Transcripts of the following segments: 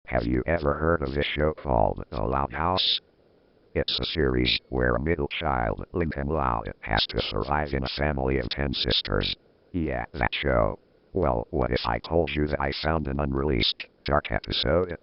Have you ever heard of this show called The Loud House? It's a series where a middle child, Lincoln Loud, has to survive in a family of 10 sisters. Yeah, that show. Well, what if I told you that I found an unreleased, dark episode?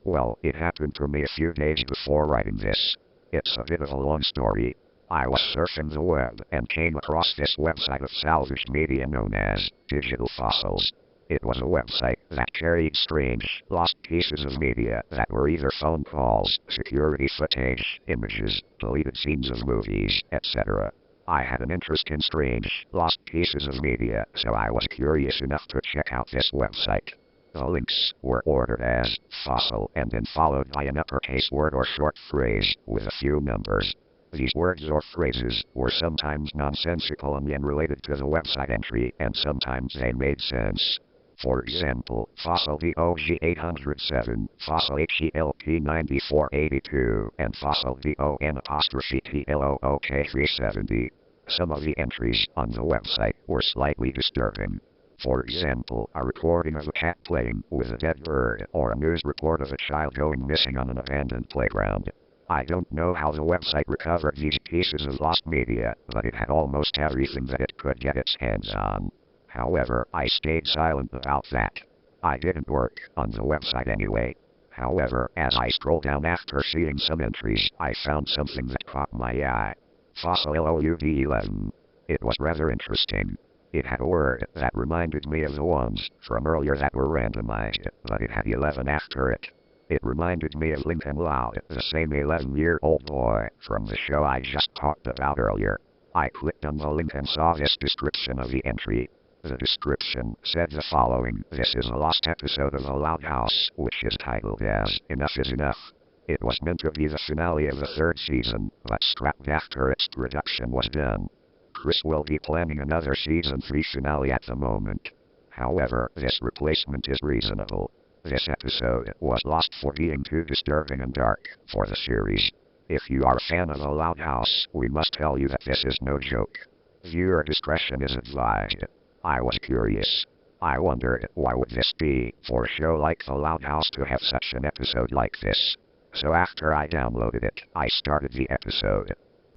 Well, it happened to me a few days before writing this. It's a bit of a long story. I was surfing the web and came across this website of salvaged media known as Digital Fossils. It was a website that carried strange, lost pieces of media that were either phone calls, security footage, images, deleted scenes of movies, etc. I had an interest in strange, lost pieces of media, so I was curious enough to check out this website. The links were ordered as fossil and then followed by an uppercase word or short phrase with a few numbers. These words or phrases were sometimes nonsensical and unrelated to the website entry, and sometimes they made sense. For example, fossil VOG 807, fossil HELP 9482, and fossil VON apostrophe TLOOK 370. Some of the entries on the website were slightly disturbing. For example, a recording of a cat playing with a dead bird, or a news report of a child going missing on an abandoned playground. I don't know how the website recovered these pieces of lost media, but it had almost everything that it could get its hands on. However, I stayed silent about that. I didn't work on the website anyway. However, as I scrolled down after seeing some entries, I found something that caught my eye. Fossil LOUD11. It was rather interesting. It had a word that reminded me of the ones from earlier that were randomized, but it had 11 after it. It reminded me of Lincoln Loud, the same 11-year-old boy from the show I just talked about earlier. I clicked on the link and saw this description of the entry. The description said the following: "This is a lost episode of The Loud House, which is titled as Enough is Enough." It was meant to be the finale of the 3rd season, but scrapped after its production was done. Chris will be planning another season 3 finale at the moment. However, this replacement is reasonable. This episode was lost for being too disturbing and dark for the series. If you are a fan of The Loud House, we must tell you that this is no joke. Viewer discretion is advised. I was curious. I wondered why would this be for a show like The Loud House to have such an episode like this. So after I downloaded it, I started the episode.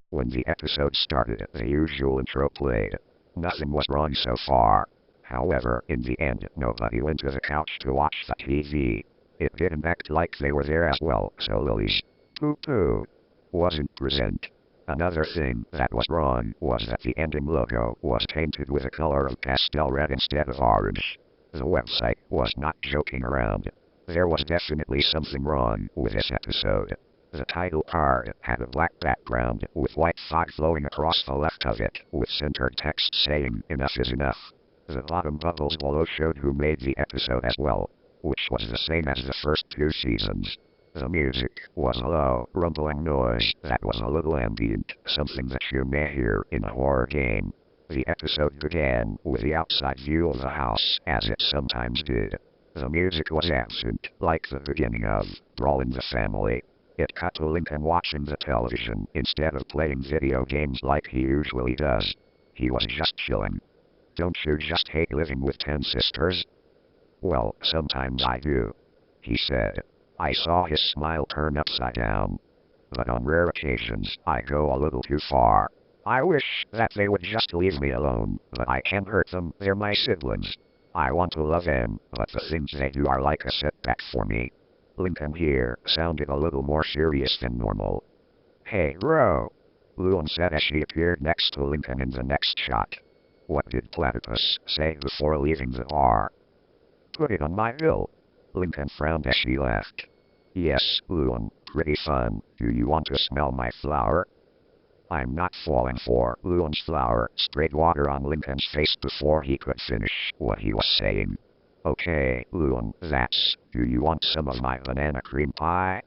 When the episode started, the usual intro played. Nothing was wrong so far. However, in the end, nobody went to the couch to watch the TV. It didn't act like they were there as well, so Lily's poo-poo wasn't present. Another thing that was wrong was that the ending logo was painted with a color of pastel red instead of orange. The website was not joking around. There was definitely something wrong with this episode. The title card had a black background with white fog flowing across the left of it, with centered text saying "Enough is enough." The bottom bubbles below showed who made the episode as well, which was the same as the first 2 seasons. The music was a low, rumbling noise that was a little ambient, something that you may hear in a horror game. The episode began with the outside view of the house, as it sometimes did. The music was absent, like the beginning of Brawl in the Family. It cut to Lincoln watching the television instead of playing video games like he usually does. He was just chilling. Don't you just hate living with 10 sisters? Well, sometimes I do, he said. I saw his smile turn upside down. But on rare occasions, I go a little too far. I wish that they would just leave me alone, but I can't hurt them, they're my siblings. I want to love them, but the things they do are like a setback for me. Lincoln here sounded a little more serious than normal. Hey, bro, LuAnn said as she appeared next to Lincoln in the next shot. What did Platypus say before leaving the bar? Put it on my bill. Lincoln frowned as she laughed. Yes, LuAnn, pretty fun. Do you want to smell my flower? I'm not falling for LuAnn's flower. Sprayed water on Lincoln's face before he could finish what he was saying. Okay, LuAnn, that's. Do you want some of my banana cream pie?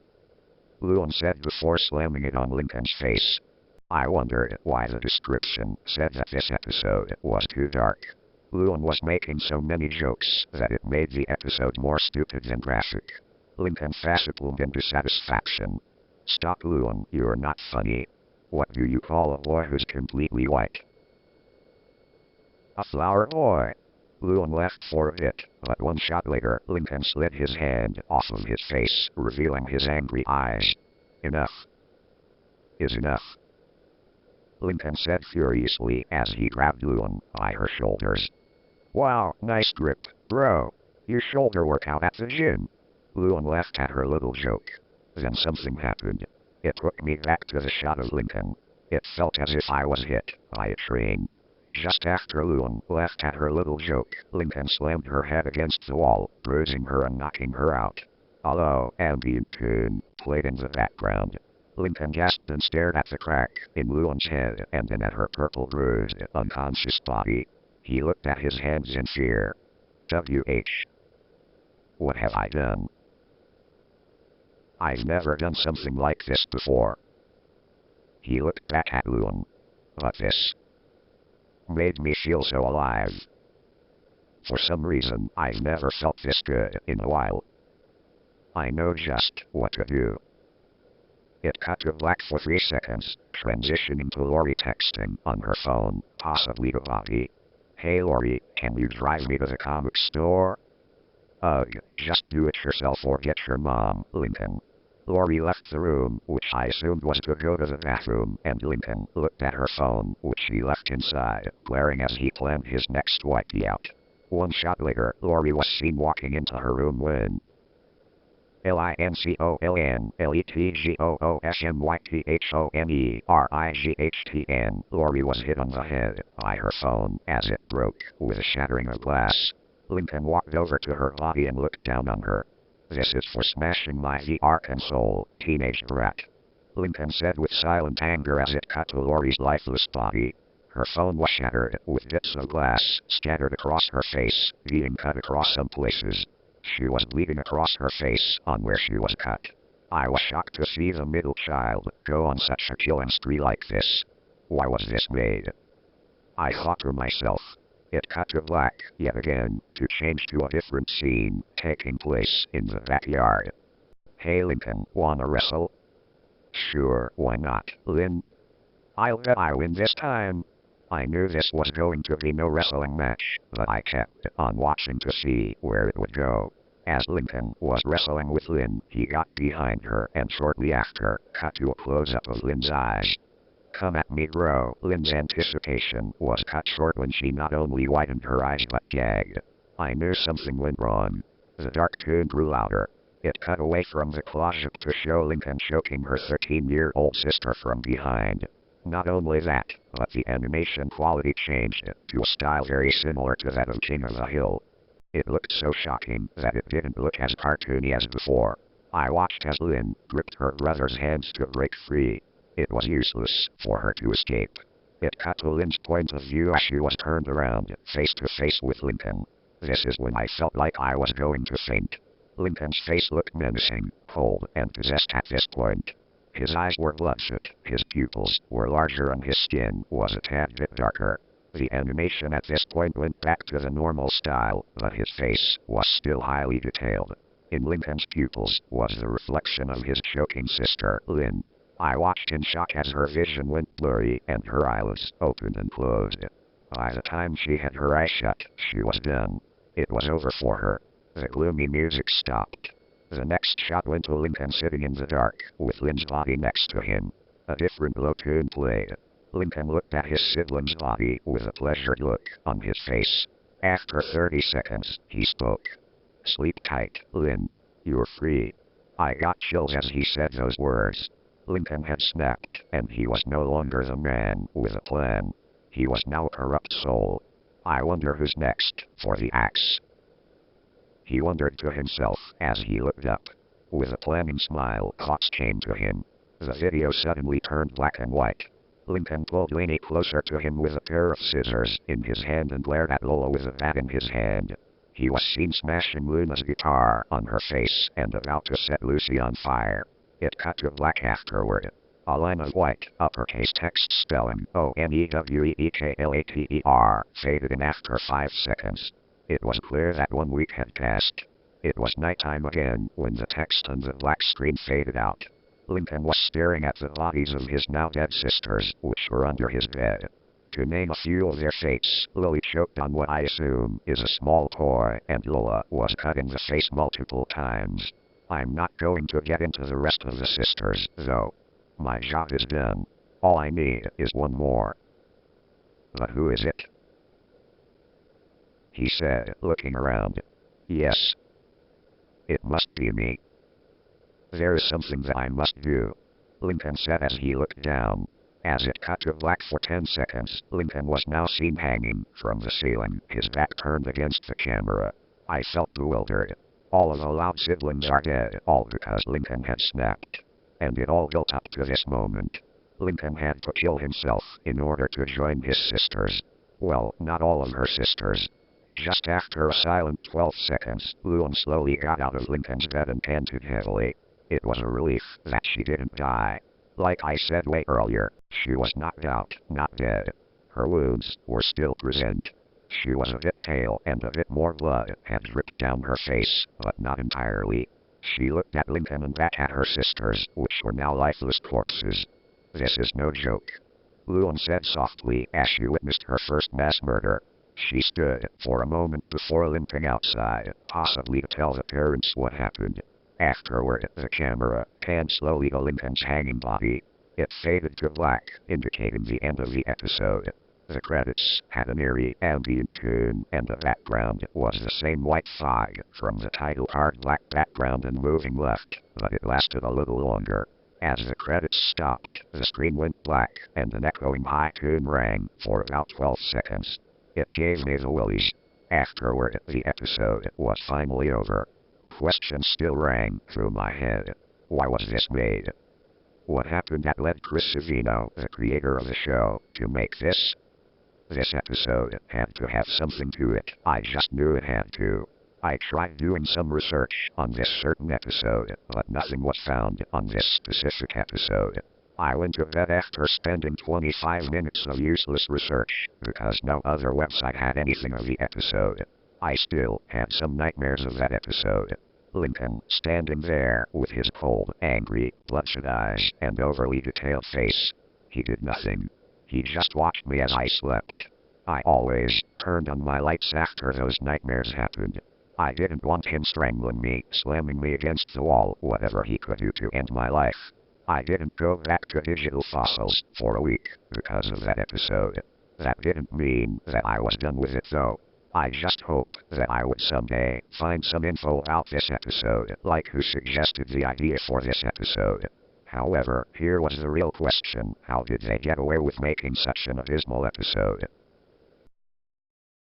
LuAnn said before slamming it on Lincoln's face. I wondered why the description said that this episode was too dark. LuAnn was making so many jokes that it made the episode more stupid than graphic. Lincoln facepalmed in dissatisfaction. Stop, LuAnn, you're not funny. What do you call a boy who's completely white? A flower boy. LuAnn left for a bit, but one shot later, Lincoln slid his hand off of his face, revealing his angry eyes. Enough is enough, Lincoln said furiously as he grabbed LuAnn by her shoulders. Wow, nice grip, bro. Your shoulder workout at the gym. LuAnn laughed at her little joke. Then something happened. It took me back to the shot of Lincoln. It felt as if I was hit by a train. Just after LuAnn laughed at her little joke, Lincoln slammed her head against the wall, bruising her and knocking her out. A low ambient tune played in the background. Lincoln gasped and stared at the crack in LuAnn's head and then at her purple bruised, unconscious body. He looked at his hands in fear. What have I done? I've never done something like this before. He looked back at LuAnn. But this made me feel so alive. For some reason, I've never felt this good in a while. I know just what to do. It cut to black for 3 seconds, transitioning to Laurie texting on her phone, possibly to Bobby. Hey Laurie, can you drive me to the comic store? Ugh, just do it yourself or get your mom, Lincoln. Laurie left the room, which I assumed was to go to the bathroom, and Lincoln looked at her phone, which he left inside, glaring as he planned his next whitey out. One shot later, Laurie was seen walking into her room when LINCOLNLETGOOSMYTHONERIGHTN. Laurie was hit on the head by her phone as it broke with a shattering of glass. Lincoln walked over to her body and looked down on her. This is for smashing my VR console, teenage brat, Lincoln said with silent anger as it cut to Laurie's lifeless body. Her phone was shattered, with bits of glass scattered across her face, being cut across some places. She was bleeding across her face on where she was cut. I was shocked to see the middle child go on such a killing spree like this. Why was this made? I thought to myself. It cut to black, yet again, to change to a different scene, taking place in the backyard. Hey Lincoln, wanna wrestle? Sure, why not, Lynn? I'll bet I win this time. I knew this was going to be no wrestling match, but I kept on watching to see where it would go. As Lincoln was wrestling with Lynn, he got behind her and shortly after, cut to a close-up of Lynn's eyes. Come at me bro. Lynn's anticipation was cut short when she not only widened her eyes but gagged. I knew something went wrong. The dark tune grew louder. It cut away from the closet to show Lincoln choking her 13-year-old sister from behind. Not only that, but the animation quality changed to a style very similar to that of King of the Hill. It looked so shocking that it didn't look as cartoony as before. I watched as Lynn gripped her brother's hands to break free. It was useless for her to escape. It cut to Lynn's point of view as she was turned around, face to face with Lincoln. This is when I felt like I was going to faint. Lincoln's face looked menacing, cold, and possessed at this point. His eyes were bloodshot, his pupils were larger and his skin was a tad bit darker. The animation at this point went back to the normal style, but his face was still highly detailed. In Lincoln's pupils was the reflection of his choking sister, Lynn. I watched in shock as her vision went blurry and her eyelids opened and closed. By the time she had her eyes shut, she was done. It was over for her. The gloomy music stopped. The next shot went to Lincoln sitting in the dark, with Lynn's body next to him. A different low tune played. Lincoln looked at his sibling's body with a pleasured look on his face. After 30 seconds, he spoke. Sleep tight, Lynn. You're free. I got chills as he said those words. Lincoln had snapped, and he was no longer the man with a plan. He was now a corrupt soul. I wonder who's next for the axe. He wondered to himself as he looked up. With a planning smile, thoughts came to him. The video suddenly turned black and white. Lincoln pulled Lainey closer to him with a pair of scissors in his hand and glared at Lola with a bat in his hand. He was seen smashing Luna's guitar on her face and about to set Lucy on fire. It cut to black afterward. A line of white, uppercase text spelling ONEWEEKLATER faded in after 5 seconds. It was clear that 1 week had passed. It was nighttime again when the text on the black screen faded out. Lincoln was staring at the bodies of his now dead sisters, which were under his bed. To name a few of their fates, Lily choked on what I assume is a small toy, and Lola was cut in the face multiple times. I'm not going to get into the rest of the sisters, though. My job is done. All I need is one more. But who is it? He said, looking around. Yes. It must be me. There is something that I must do, Lincoln said as he looked down. As it cut to black for 10 seconds, Lincoln was now seen hanging from the ceiling, his back turned against the camera. I felt bewildered. All of the LuAnn siblings are dead, all because Lincoln had snapped. And it all built up to this moment. Lincoln had to kill himself in order to join his sisters. Well, not all of her sisters. Just after a silent 12 seconds, LuAnn slowly got out of Lincoln's bed and panted heavily. It was a relief that she didn't die. Like I said way earlier, she was knocked out, not dead. Her wounds were still present. She was a bit pale and a bit more blood had dripped down her face, but not entirely. She looked at Lincoln and back at her sisters, which were now lifeless corpses. This is no joke, LuAnn said softly as she witnessed her first mass murder. She stood for a moment before limping outside, possibly to tell the parents what happened. Afterward, the camera panned slowly to Lincoln's hanging body. It faded to black, indicating the end of the episode. The credits had an eerie ambient tune, and the background was the same white fog from the title card, black background and moving left, but it lasted a little longer. As the credits stopped, the screen went black, and an echoing high tune rang for about 12 seconds. It gave me the willies. Afterward, the episode was finally over. Questions still rang through my head. Why was this made? What happened that led Chris Savino, the creator of the show, to make this? This episode had to have something to it. I just knew it had to. I tried doing some research on this certain episode, but nothing was found on this specific episode. I went to bed after spending 25 minutes of useless research, because no other website had anything of the episode. I still had some nightmares of that episode. Lincoln, standing there with his cold, angry, bloodshot eyes and overly detailed face. He did nothing. He just watched me as I slept. I always turned on my lights after those nightmares happened. I didn't want him strangling me, slamming me against the wall, whatever he could do to end my life. I didn't go back to digital fossils for a week because of that episode. That didn't mean that I was done with it though. I just hoped that I would someday find some info about this episode, like who suggested the idea for this episode. However, here was the real question: how did they get away with making such an abysmal episode?